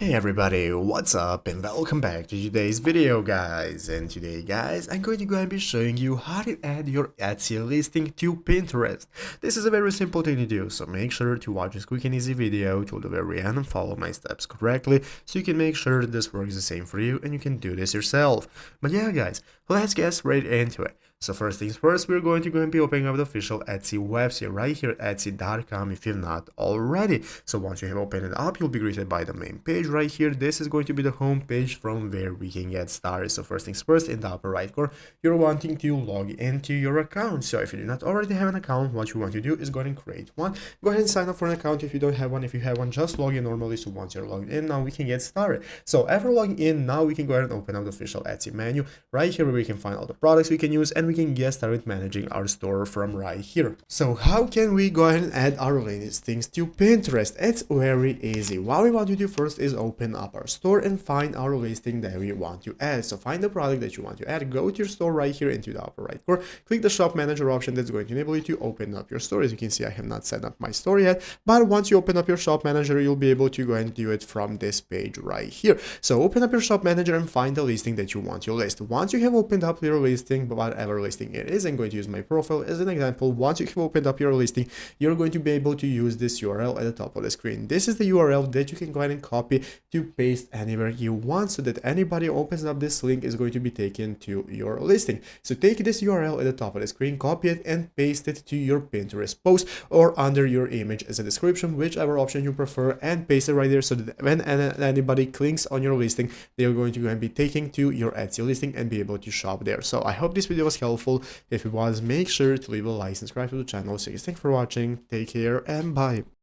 Hey everybody, what's up and welcome back to today's video guys. And today guys, I'm going to go and be showing you how to add your Etsy listing to Pinterest. This is a very simple thing to do, so make sure to watch this quick and easy video till the very end and follow my steps correctly so you can make sure that this works the same for you and you can do this yourself. But yeah guys, let's get straight into it. So first things first, we're going to go and be opening up the official Etsy website right here at etsy.com if you've not already. So once you have opened it up, you'll be greeted by the main page right here. This is going to be the home page from where we can get started. So first things first, in the upper right corner, you're wanting to log into your account. So if you do not already have an account, what you want to do is go ahead and create one. Go ahead and sign up for an account if you don't have one. If you have one, just log in normally. So once you're logged in, now we can get started. So after logging in, now we can go ahead and open up the official Etsy menu right here where we can find all the products we can use and we can get started managing our store from right here. So how can we go ahead and add our listings to Pinterest? It's very easy. What we want to do first is open up our store and find our listing that we want to add. So find the product that you want to add, go to your store right here into the upper right corner, click the shop manager option that's going to enable you to open up your store. As you can see, I have not set up my store yet, but once you open up your shop manager, you'll be able to go ahead and do it from this page right here. So open up your shop manager and find the listing that you want to list. Once you have opened up your listing, whatever listing it is, I'm going to use my profile as an example. Once you have opened up your listing, you're going to be able to use this URL at the top of the screen. This is the URL that you can go ahead and copy to paste anywhere you want so that anybody opens up this link is going to be taken to your listing. So take this URL at the top of the screen, copy it and paste it to your Pinterest post or under your image as a description, whichever option you prefer, and paste it right there so that when anybody clicks on your listing, they're going to go and be taken to your Etsy listing and be able to shop there. So I hope this video was helpful. If it was, make sure to leave a like and subscribe to the channel. So thanks for watching, take care and bye.